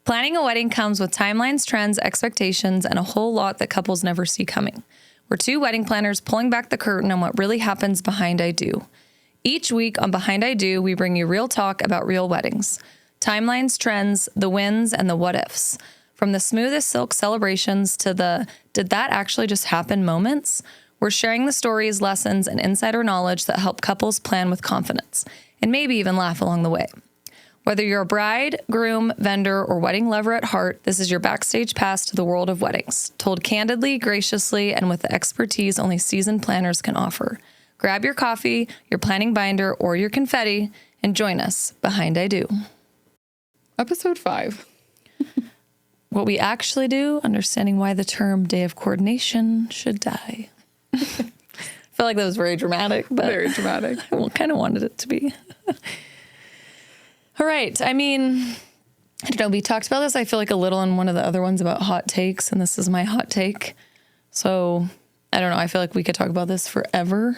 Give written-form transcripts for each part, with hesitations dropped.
Planning a wedding comes with timelines, trends, expectations, and a whole lot that couples never see coming. We're two wedding planners pulling back the curtain on what really happens behind I Do. Each week on Behind I Do, we bring you real talk about real weddings. Timelines, trends, the wins, and the what ifs. From the smoothest silk celebrations to the did that actually just happen moments, we're sharing the stories, lessons, and insider knowledge that help couples plan with confidence, and maybe even laugh along the way. Whether you're a bride, groom, vendor, or wedding lover at heart, this is your backstage pass to the world of weddings, told candidly, graciously, and with the expertise only seasoned planners can offer. Grab your coffee, your planning binder, or your confetti, and join us Behind I Do. Episode 5. What we actually do, understanding why the term day of coordination should die. I feel like that was very dramatic, but Very dramatic. I kind of wanted it to be. All right. I mean, I don't know. We talked about this, I feel like, a little in one of the other ones about hot takes, and this is my hot take. So I don't know. I feel like we could talk about this forever.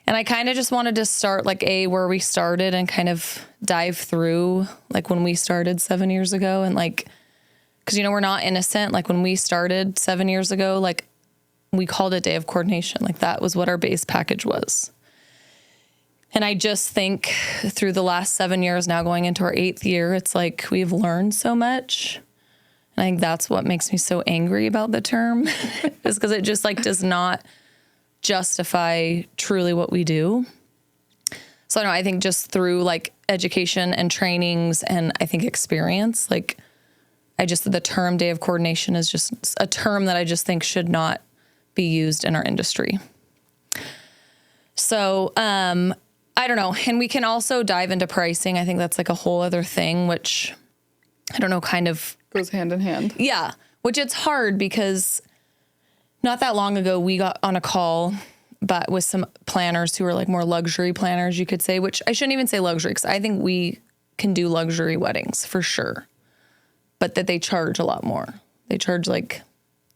And I kind of just wanted to start like where we started and kind of dive through like when we started 7 years ago. And like, because, we're not innocent. Like when we started 7 years ago, like we called it day of coordination. Like that was what our base package was. And I just think through the last 7 years, now going into our 8th year, it's like we've learned so much. And I think that's what makes me so angry about the term is because it just like does not justify truly what we do. So I don't know, I think just through like education and trainings and I think experience, like the term day of coordination is just a term that I just think should not be used in our industry. So, I don't know. And we can also dive into pricing. I think that's like a whole other thing, which I don't know, kind of goes hand in hand. Yeah. Which it's hard because not that long ago, we got on a call, but with some planners who are like more luxury planners, you could say, which I shouldn't even say luxury because I think we can do luxury weddings for sure, but that they charge a lot more. They charge like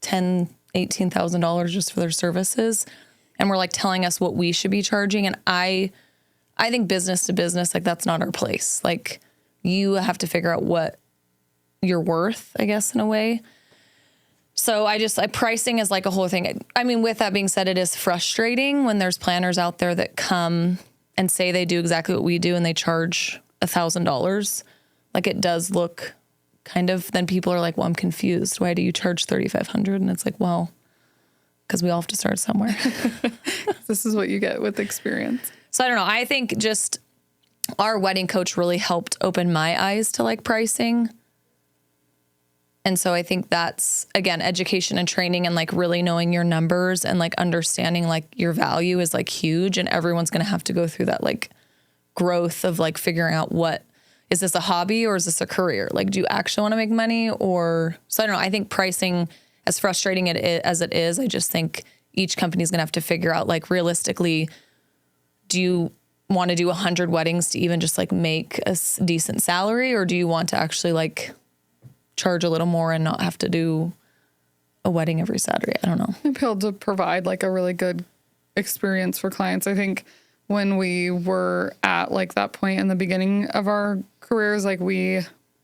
$10,000, $18,000 just for their services. And we're like telling us what we should be charging. And I think business to business, like that's not our place. Like you have to figure out what you're worth, I guess, in a way. So pricing is like a whole thing. I mean, with that being said, it is frustrating when there's planners out there that come and say they do exactly what we do and they charge $1,000. Like it does look kind of, then people are like, well, I'm confused. Why do you charge $3,500? And it's like, well, because we all have to start somewhere. This is what you get with experience. So I don't know. I think just our wedding coach really helped open my eyes to like pricing. And so I think that's, again, education and training and like really knowing your numbers and like understanding like your value is like huge. And everyone's going to have to go through that like growth of like figuring out is this a hobby or is this a career? Like, do you actually want to make money or, so I don't know. I think pricing, as frustrating as it is, I just think each company is going to have to figure out like realistically, do you want to do 100 weddings to even just like make a decent salary? Or do you want to actually like charge a little more and not have to do a wedding every Saturday? I don't know. And be able to provide like a really good experience for clients. I think when we were at like that point in the beginning of our careers, like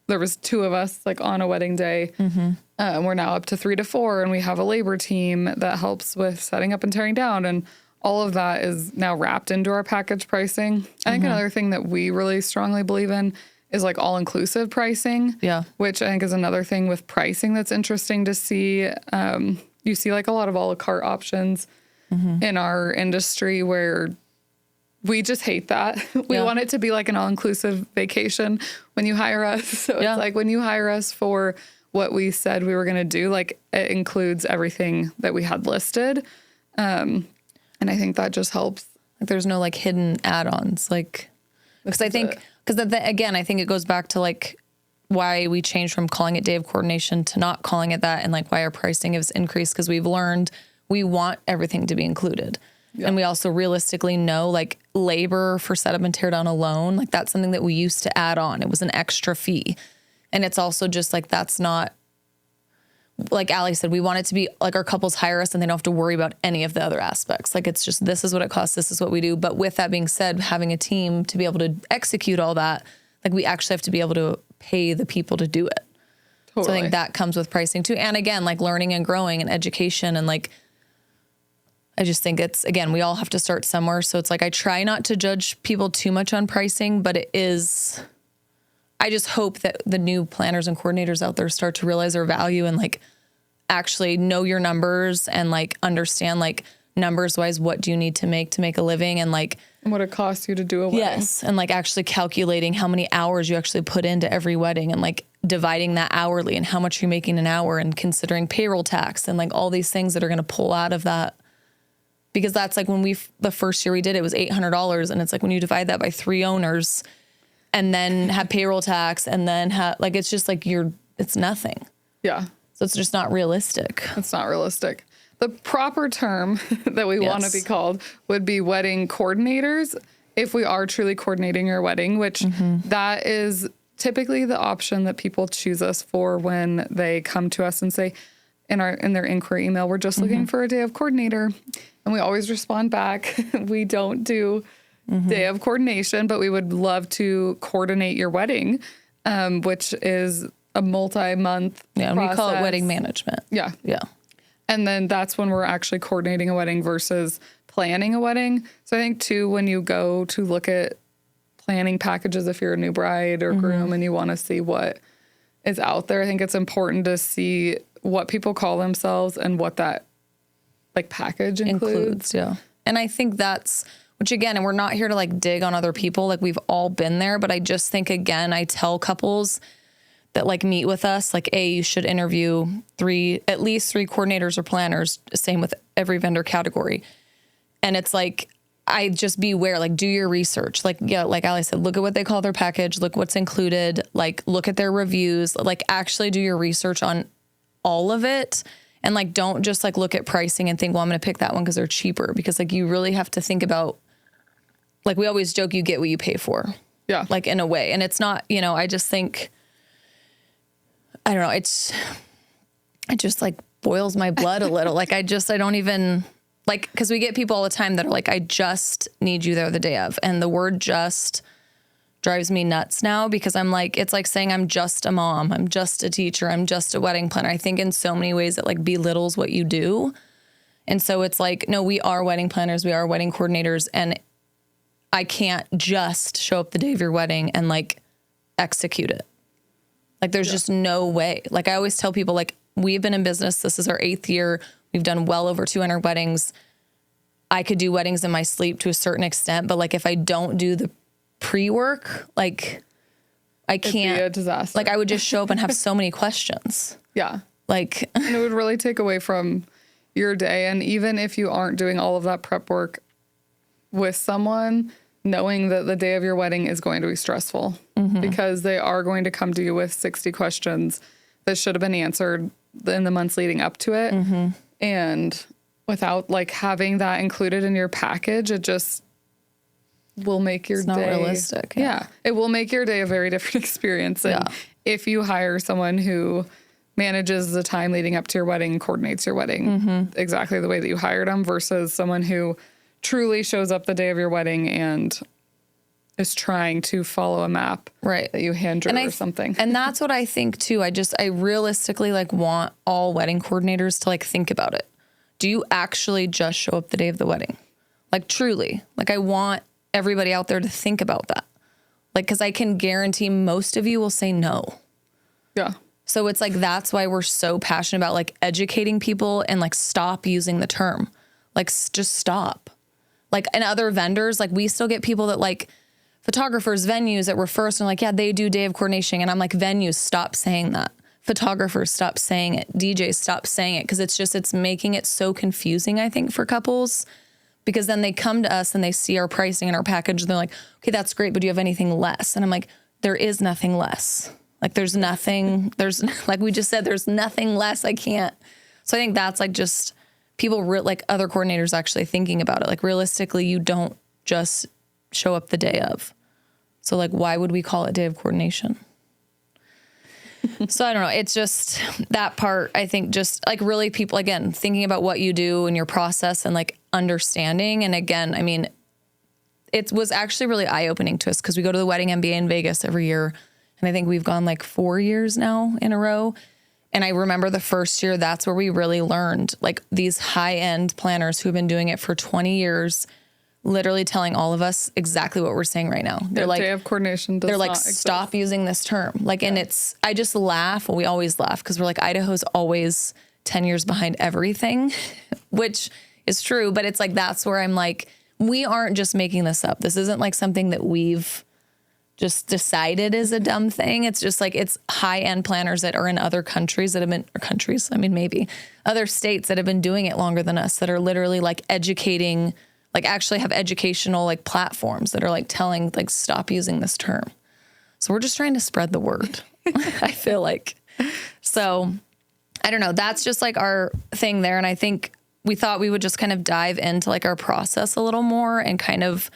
there was 2 of us like on a wedding day. Mm-hmm. We're now up to 3 to 4 and we have a labor team that helps with setting up and tearing down. And all of that is now wrapped into our package pricing. I think another thing that we really strongly believe in is like all-inclusive pricing. Yeah. Which I think is another thing with pricing that's interesting to see. You see like a lot of a la carte options in our industry where we just hate that. We want it to be like an all-inclusive vacation when you hire us. So it's like when you hire us for what we said we were going to do, like it includes everything that we had listed. And I think that just helps. Like there's no like hidden add-ons. Like, because I think, again, I think it goes back to like why we changed from calling it day of coordination to not calling it that. And like why our pricing has increased because we've learned we want everything to be included. Yeah. And we also realistically know like labor for setup and tear down alone, like that's something that we used to add on. It was an extra fee. And it's also just like, that's not, like Allie said, we want it to be like our couples hire us and they don't have to worry about any of the other aspects. Like it's just, this is what it costs. This is what we do. But with that being said, having a team to be able to execute all that, like we actually have to be able to pay the people to do it. So I Totally. think that comes with pricing too. And again, like learning and growing and education. And like, I just think it's, again, we all have to start somewhere. So it's like, I try not to judge people too much on pricing, but it is, I just hope that the new planners and coordinators out there start to realize their value and like actually know your numbers and like understand like numbers wise, what do you need to make a living, and like And what it costs you to do a wedding. yes, and like actually calculating how many hours you actually put into every wedding and like dividing that hourly and how much you're making an hour and considering payroll tax and like all these things that are going to pull out of that. Because that's like when the first year we did it was $800, and it's like when you divide that by 3 owners and then have payroll tax and then have like, it's just like it's nothing. Yeah. So it's just not realistic. It's not realistic. The proper term that we want to be called would be wedding coordinators if we are truly coordinating your wedding, which that is typically the option that people choose us for when they come to us and say in their inquiry email, we're just looking for a day of coordinator. And we always respond back. We don't do day of coordination, but we would love to coordinate your wedding, which is a multi-month And process. we call it wedding management. Yeah. Yeah. And then that's when we're actually coordinating a wedding versus planning a wedding. So I think too, when you go to look at planning packages, if you're a new bride or groom and you want to see what is out there, I think it's important to see what people call themselves and what that like package includes. Yeah. And I think that's, which again, and we're not here to like dig on other people. Like we've all been there, but I just think, again, I tell couples that like meet with us, like you should interview at least three coordinators or planners, same with every vendor category. And it's like, I just beware, like do your research. Like, yeah, like Allie said, look at what they call their package, look what's included, like look at their reviews, like actually do your research on all of it. And like, don't just like look at pricing and think, well, I'm going to pick that one because they're cheaper, because like you really have to think about, like we always joke, you get what you pay for. Yeah. Like in a way. And it's not, I just think, I don't know. It just like boils my blood a little. Like I don't even like, cause we get people all the time that are like, I just need you there the day of. And the word just drives me nuts now, because I'm like, it's like saying I'm just a mom. I'm just a teacher. I'm just a wedding planner. I think in so many ways it like belittles what you do. And so it's like, no, we are wedding planners. We are wedding coordinators. And I can't just show up the day of your wedding and like execute it. Like there's just no way. Like I always tell people, like we've been in business. This is our 8th year. We've done well over 200 weddings. I could do weddings in my sleep to a certain extent, but like if I don't do the pre-work, like I can't. It'd be a disaster. Like I would just show up and have so many questions. Yeah. Like And it would really take away from your day. And even if you aren't doing all of that prep work with someone, knowing that the day of your wedding is going to be stressful because they are going to come to you with 60 questions that should have been answered in the months leading up to it. And without like having that included in your package, it just will make your it's day not realistic. Yeah. It will make your day a very different experience. And if you hire someone who manages the time leading up to your wedding, coordinates your wedding exactly the way that you hired them, versus someone who truly shows up the day of your wedding and is trying to follow a map right that you hand drew or something. And that's what I think too. I realistically like want all wedding coordinators to like think about it. Do you actually just show up the day of the wedding? Like truly, like I want everybody out there to think about that. Like, cause I can guarantee most of you will say no. Yeah. So it's like, that's why we're so passionate about like educating people and like stop using the term, like just stop. Like in other vendors, like we still get people that like photographers, venues that refer us and like, yeah, they do day of coordination. And I'm like, venues, stop saying that. Photographers, stop saying it. DJs, stop saying it. Cause it's making it so confusing, I think, for couples, because then they come to us and they see our pricing and our package and they're like, okay, that's great, but do you have anything less? And I'm like, there is nothing less. Like there's nothing, like we just said, there's nothing less. I can't. So I think that's like just people like other coordinators actually thinking about it. Like realistically, you don't just show up the day of. So like, why would we call it day of coordination? So I don't know. It's just that part, I think, just like really people, again, thinking about what you do and your process and like understanding. And again, I mean, it was actually really eye-opening to us because we go to the Wedding MBA in Vegas every year. And I think we've gone like 4 years now in a row. And I remember the first year, that's where we really learned, like these high-end planners who've been doing it for 20 years, literally telling all of us exactly what we're saying right now. They're like, day of coordination does they're like, not exist. stop using this term. Like, and it's, I just laugh. Well, we always laugh because we're like, Idaho's always 10 years behind everything, which is true. But it's like, that's where I'm like, we aren't just making this up. This isn't like something that we've just decided is a dumb thing. It's just like, it's high-end planners that are in other countries that have been, or countries, I mean, maybe other states that have been doing it longer than us, that are literally like educating, like actually have educational like platforms that are like telling, like, stop using this term. So we're just trying to spread the word. I feel like. So I don't know. That's just like our thing there. And I think we thought we would just kind of dive into like our process a little more and kind of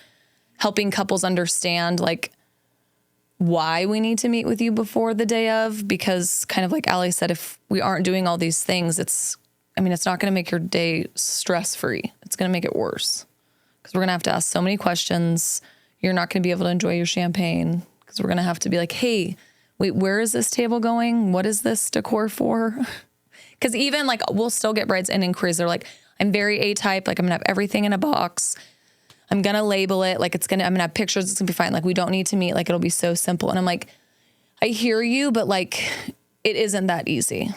helping couples understand like why we need to meet with you before the day of, because kind of like Allie said, if we aren't doing all these things, it's not going to make your day stress-free. It's going to make it worse because we're going to have to ask so many questions. You're not going to be able to enjoy your champagne because we're going to have to be like, hey, wait, where is this table going? What is this decor for? Because even like we'll still get brides and inquiries. They're like, I'm very A-type. Like I'm going to have everything in a box. I'm going to label it. Like I'm going to have pictures. It's going to be fine. Like we don't need to meet. Like it'll be so simple. And I'm like, I hear you, but like, it isn't that easy.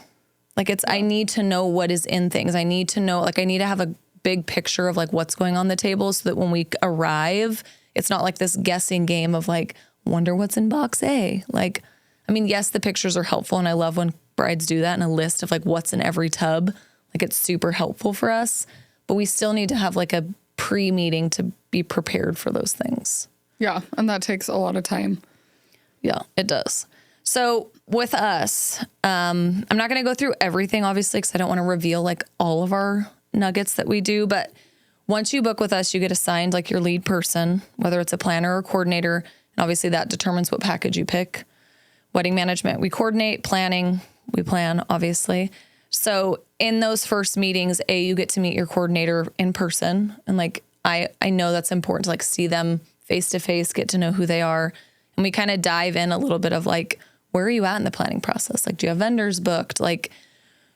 Like I need to know what is in things. I need to know, like I need to have a big picture of like what's going on the table so that when we arrive, it's not like this guessing game of like, wonder what's in box A. Like, I mean, yes, the pictures are helpful. And I love when brides do that and a list of like what's in every tub. Like it's super helpful for us, but we still need to have like a pre-meeting to be prepared for those things. Yeah. And that takes a lot of time. Yeah, it does. So with us, I'm not going to go through everything, obviously, because I don't want to reveal like all of our nuggets that we do. But once you book with us, you get assigned like your lead person, whether it's a planner or coordinator. And obviously that determines what package you pick. Wedding management, we coordinate. Planning, we plan, obviously. So in those first meetings, you get to meet your coordinator in person. And like, I know that's important to like see them face to face, get to know who they are. And we kind of dive in a little bit of like, where are you at in the planning process? Like, do you have vendors booked? Like,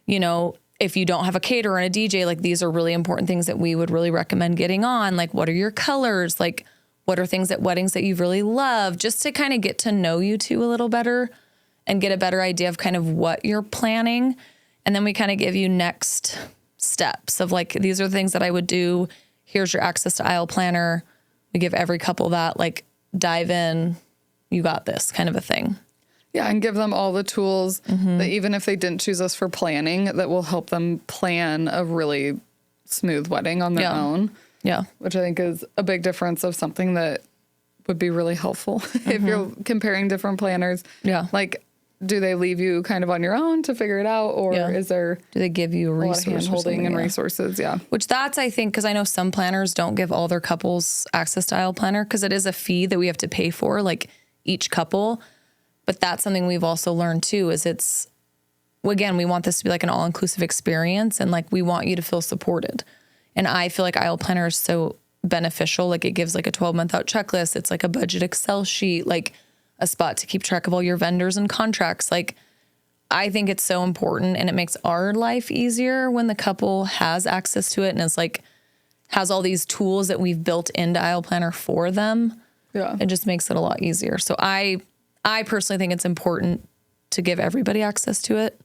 you know, if you don't have a caterer and a DJ, like these are really important things that we would really recommend getting on. Like, what are your colors? Like, what are things at weddings that you really love? Just to kind of get to know you two a little better and get a better idea of kind of what you're planning. And then we kind of give you next steps of like, these are the things that I would do. Here's your access to aisle planner. We give every couple that, like, dive in, you got this kind of a thing. Yeah, and give them all the tools that even if they didn't choose us for planning, that will help them plan a really smooth wedding on their own. Yeah. Which I think is a big difference of something that would be really helpful if you're comparing different planners. Yeah. Like, do they leave you kind of on your own to figure it out? Or is there... Do they give you a resource? Hand-holding and resources, Which that's, I think, because I know some planners don't give all their couples access to aisle planner because it is a fee that we have to pay for, like, each couple. But that's something we've also learned, too, is it's... Again, we want this to be, like, an all-inclusive experience, and, like, we want you to feel supported. And I feel like aisle planner is so beneficial. Like, it gives, like, a 12-month out checklist. It's, like, a budget Excel sheet, like... a spot to keep track of all your vendors and contracts. Like, I think it's so important and it makes our life easier when the couple has access to it and is like, has all these tools that we've built into aisle planner for them. Yeah. It just makes it a lot easier. So I personally think it's important to give everybody access to it.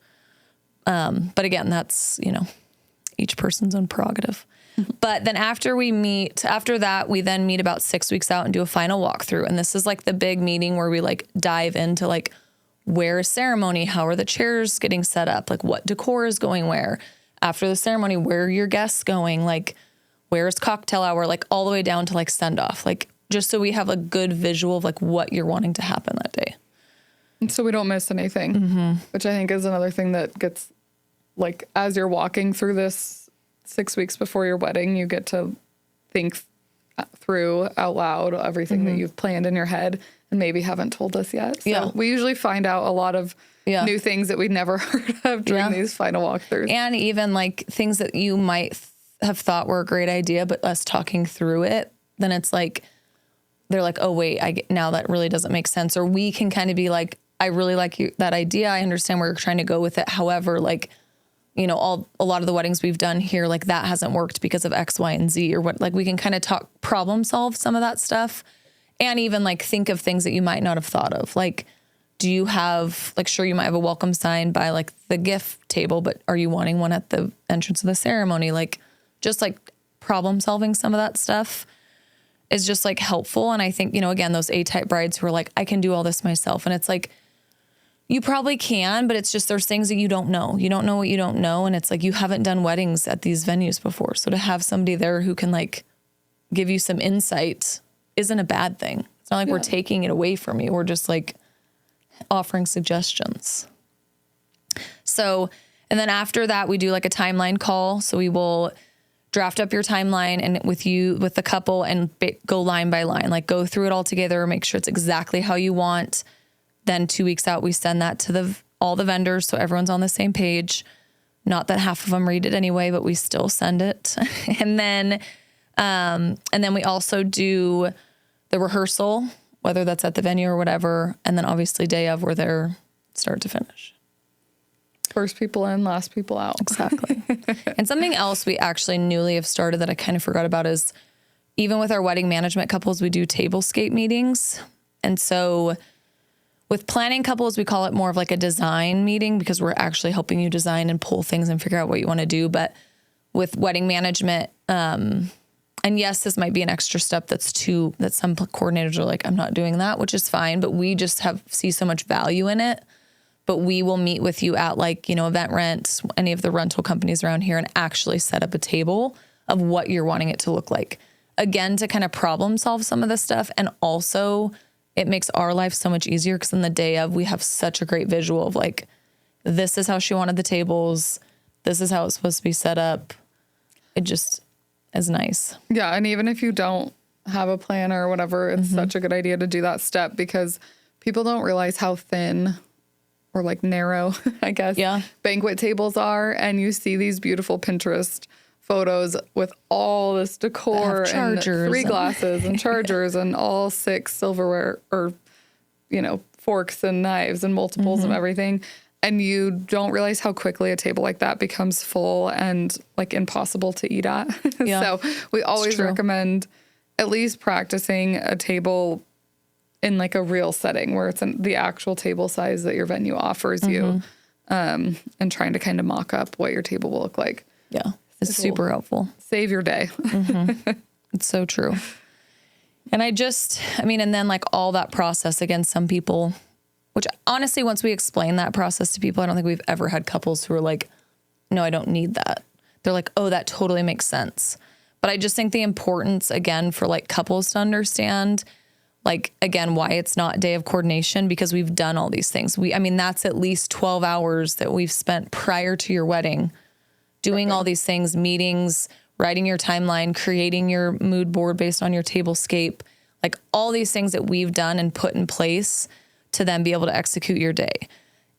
But again, that's, you know, each person's own prerogative. But then after that, we then meet about 6 weeks out and do a final walkthrough. And this is like the big meeting where we like dive into like, where is ceremony? How are the chairs getting set up? Like what decor is going where? After the ceremony, where are your guests going? Like, where is cocktail hour? Like all the way down to like send off, like just so we have a good visual of like what you're wanting to happen that day. And so we don't miss anything, which I think is another thing that gets like, as you're walking through this 6 weeks before your wedding, you get to think through out loud everything that you've planned in your head and maybe haven't told us yet. So we usually find out a lot of new things that we'd never heard of during these final walkthroughs. And even like things that you might have thought were a great idea, but us talking through it, then it's like, they're like, oh wait, now that really doesn't make sense. Or we can kind of be like, I really like that idea. I understand where you're trying to go with it. However, like, you know, a lot of the weddings we've done here, like that hasn't worked because of X, Y, and Z or what, like we can kind of problem solve some of that stuff and even like think of things that you might not have thought of. Like, do you have, like, sure, you might have a welcome sign by like the gift table, but are you wanting one at the entrance of the ceremony? Like, just like problem solving some of that stuff is just like helpful. And I think, you know, again, those A-type brides who are like, I can do all this myself. And it's like, you probably can, but it's just, there's things that you don't know. You don't know what you don't know. And it's like, you haven't done weddings at these venues before. So to have somebody there who can like give you some insight isn't a bad thing. It's not like we're taking it away from you. We're just like offering suggestions. So, and then after that, we do like a timeline call. So we will draft up your timeline and with the couple and go line by line, like go through it all together, make sure it's exactly how you want. Then 2 weeks out, we send that to all the vendors. So everyone's on the same page. Not that half of them read it anyway, but we still send it. And then we also do the rehearsal, whether that's at the venue or whatever. And then obviously day of, we're there start to finish. First people in, last people out. Exactly. And something else we actually newly have started that I kind of forgot about is even with our wedding management couples, we do tablescape meetings. And so with planning couples, we call it more of like a design meeting because we're actually helping you design and pull things and figure out what you want to do. But with wedding management, and yes, this might be an extra step that some coordinators are like, I'm not doing that, which is fine. But we just see so much value in it. But we will meet with you at like, you know, Event Rent, any of the rental companies around here and actually set up a table of what you're wanting it to look like. Again, to kind of problem solve some of this stuff. And also it makes our life so much easier because on the day of, we have such a great visual of like, this is how she wanted the tables. This is how it's supposed to be set up. It just is nice. Yeah. And even if you don't have a planner or whatever, it's such a good idea to do that step because people don't realize how thin or like narrow, I guess, banquet tables are. And you see these beautiful Pinterest photos with all this decor and 3 glasses and chargers and all 6 silverware or, you know, forks and knives and multiples of everything. And you don't realize how quickly a table like that becomes full and like impossible to eat at. So we always recommend at least practicing a table in like a real setting where it's the actual table size that your venue offers you, and trying to kind of mock up what your table will look like. Yeah. It's super helpful. Save your day. It's so true. And and then like all that process, again, some people, which honestly, once we explain that process to people, I don't think we've ever had couples who are like, no, I don't need that. They're like, oh, that totally makes sense. But I just think the importance, again, for like couples to understand, like, again, why it's not day of coordination, because we've done all these things. That's at least 12 hours that we've spent prior to your wedding doing all these things, meetings, writing your timeline, creating your mood board based on your tablescape, like all these things that we've done and put in place to then be able to execute your day.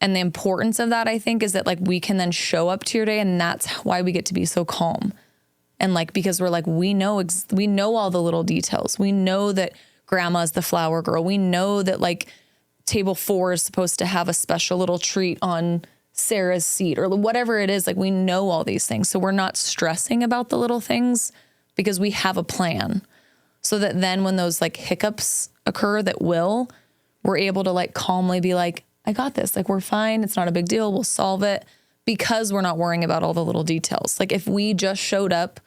And the importance of that, I think, is that like we can then show up to your day, and that's why we get to be so calm. And like, because we're like, we know all the little details. We know that grandma's the flower girl. We know that like table 4 is supposed to have a special little treat on Sarah's seat or whatever it is. Like we know all these things. So we're not stressing about the little things because we have a plan. So that then when those like hiccups occur we're able to like calmly be like, I got this. Like we're fine. It's not a big deal. We'll solve it because we're not worrying about all the little details. Like if we just showed up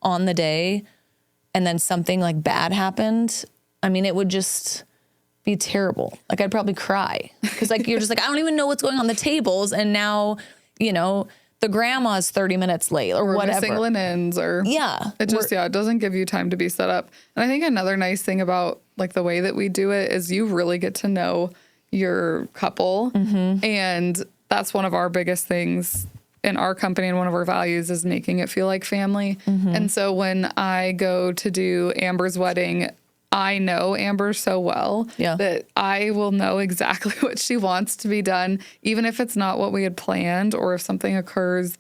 on the day and then something like bad happened, it would just be terrible. Like I'd probably cry because like you're just like, I don't even know what's going on the tables. And now, you know, the grandma's 30 minutes late or whatever. Missing linens or it doesn't give you time to be set up. And I think another nice thing about like the way that we do it is you really get to know your couple. And that's one of our biggest things in our company, and one of our values is making it feel like family. And so when I go to do Amber's wedding, I know Amber so well that I will know exactly what she wants to be done, even if it's not what we had planned or if something occurs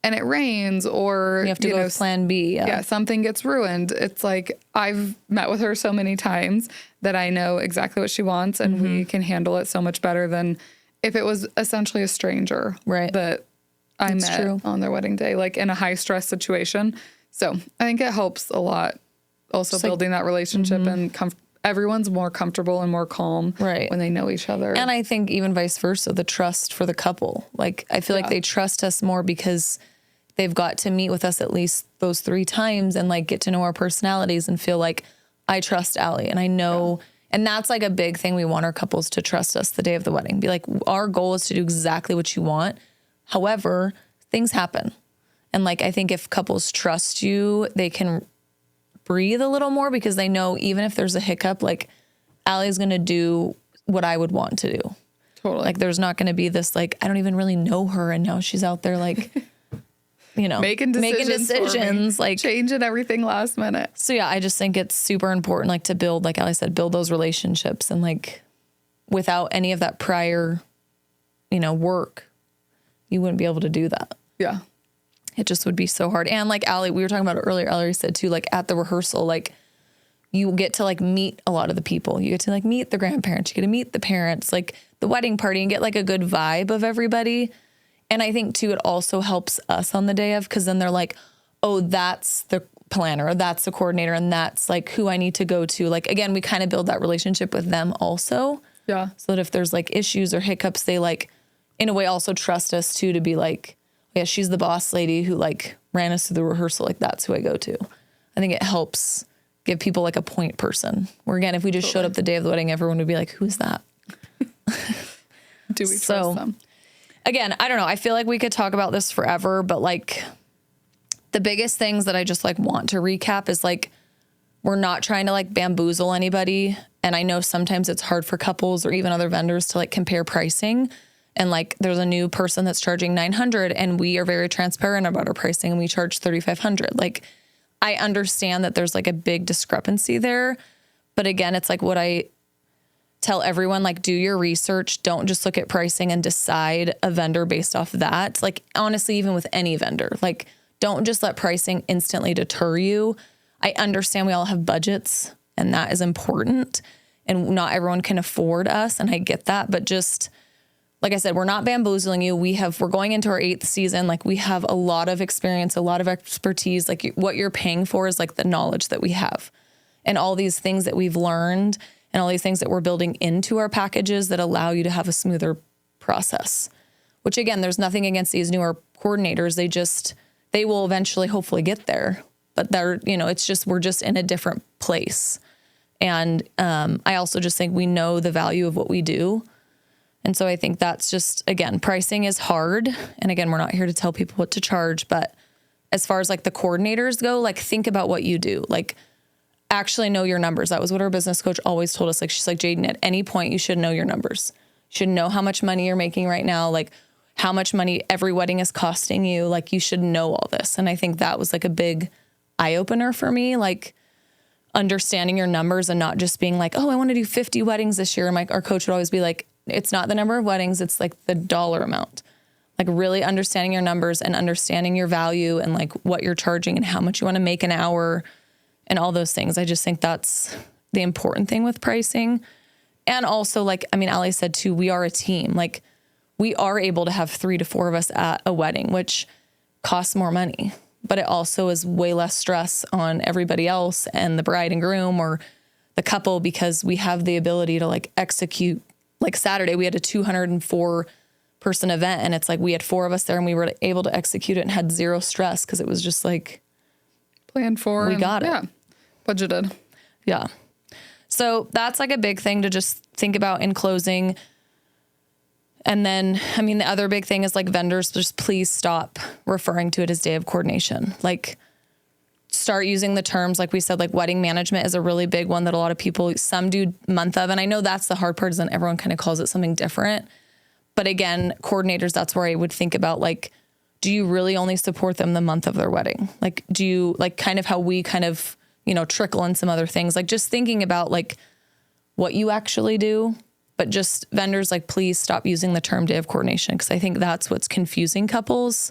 and it rains, or You have to go with plan B. Yeah, something gets ruined. It's like I've met with her so many times that I know exactly what she wants, and we can handle it so much better than if it was essentially a stranger that I met on their wedding day, like in a high stress situation. So I think it helps a lot also building that relationship and everyone's more comfortable and more calm when they know each other. And I think even vice versa, the trust for the couple. Like, I feel like they trust us more because they've got to meet with us at least those 3 times and like get to know our personalities and feel like I trust Allie and I know. And that's like a big thing. We want our couples to trust us the day of the wedding. Be like, our goal is to do exactly what you want. However, things happen. And like, I think if couples trust you, they can breathe a little more because they know even if there's a hiccup, like Allie's going to do what I would want to do. Totally. Like there's not going to be this, like, I don't even really know her. And now she's out there like, you know, making decisions like changing everything last minute. So yeah, I just think it's super important, like to build, like Allie said, build those relationships and like without any of that prior, you know, work, you wouldn't be able to do that. Yeah. It just would be so hard. And like Allie, we were talking about it earlier. Allie said too, like at the rehearsal, like you get to like meet a lot of the people. You get to like meet the grandparents. You get to meet the parents, like the wedding party and get like a good vibe of everybody. And I think too, it also helps us on the day of, because then they're like, oh, that's the planner, or that's the coordinator, and that's like who I need to go to. Like, again, we kind of build that relationship with them also. Yeah. So that if there's like issues or hiccups, they like, in a way, also trust us too, to be like, yeah, she's the boss lady who like ran us through the rehearsal. Like that's who I go to. I think it helps give people like a point person. Where again, if we just showed up the day of the wedding, everyone would be like, who's that? Do we trust them? Again, I don't know. I feel like we could talk about this forever, but like the biggest things that I just like want to recap is like, we're not trying to like bamboozle anybody. And I know sometimes it's hard for couples or even other vendors to like compare pricing. And like, there's a new person that's charging $900 and we are very transparent about our pricing and we charge $3,500. Like, I understand that there's like a big discrepancy there. But again, it's like what I tell everyone, like, do your research. Don't just look at pricing and decide a vendor based off that. Like, honestly, even with any vendor, like, don't just let pricing instantly deter you. I understand we all have budgets and that is important and not everyone can afford us. And I get that, but just, like I said, we're not bamboozling you. We're going into our 8th season. Like we have a lot of experience, a lot of expertise. Like what you're paying for is like the knowledge that we have and all these things that we've learned and all these things that we're building into our packages that allow you to have a smoother process, which again, there's nothing against these newer coordinators. They will eventually hopefully get there, but it's just, we're just in a different place. And I also just think we know the value of what we do. And so I think that's just, again, pricing is hard. And again, we're not here to tell people what to charge, but as far as like the coordinators go, like think about what you do, like actually know your numbers. That was what our business coach always told us. Like, she's like, Jaden, at any point you should know your numbers. You should know how much money you're making right now, like how much money every wedding is costing you. Like you should know all this. And I think that was like a big eye opener for me, like understanding your numbers and not just being like, oh, I want to do 50 weddings this year. And our coach would always be like, it's not the number of weddings, it's like the dollar amount. Like really understanding your numbers and understanding your value and like what you're charging and how much you want to make an hour and all those things. I just think that's the important thing with pricing. And also, like, I mean, Allie said too, we are a team. Like we are able to have 3 to 4 of us at a wedding, which costs more money, but it also is way less stress on everybody else and the bride and groom or the couple, because we have the ability to like execute. Like Saturday, we had a 204 person event and it's like we had 4 of us there and we were able to execute it and had zero stress because it was just like planned for. We got it. Yeah. Budgeted. Yeah. So that's like a big thing to just think about in closing. And then, I mean, the other big thing is like vendors, just please stop referring to it as day of coordination. Like start using the terms, like we said, like wedding management is a really big one that a lot of people, some do month of. And I know that's the hard part is then everyone kind of calls it something different. But again, coordinators, that's where I would think about like, do you really only support them the month of their wedding? Like, do you like kind of how we kind of, trickle in some other things, like just thinking about like what you actually do, but just vendors, like please stop using the term day of coordination. Cause I think that's what's confusing couples.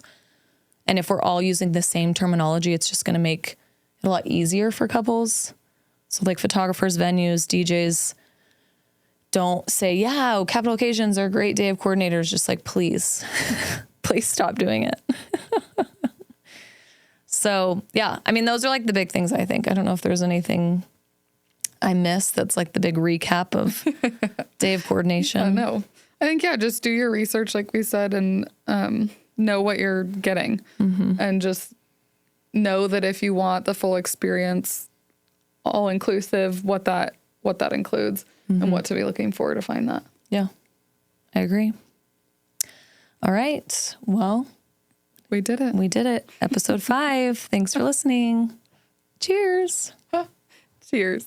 And if we're all using the same terminology, it's just going to make it a lot easier for couples. So like photographers, venues, DJs, don't say, yeah, capital occasions are a great day of coordinators. Just like, please, please stop doing it. So yeah, I mean, those are like the big things, I think. I don't know if there's anything I missed that's like the big recap of day of coordination. No, I think, yeah, just do your research, like we said, and know what you're getting. And just know that if you want the full experience, all inclusive, what that includes and what to be looking for to find that. Yeah, I agree. All right. Well, we did it. We did it. Episode 5. Thanks for listening. Cheers. Cheers.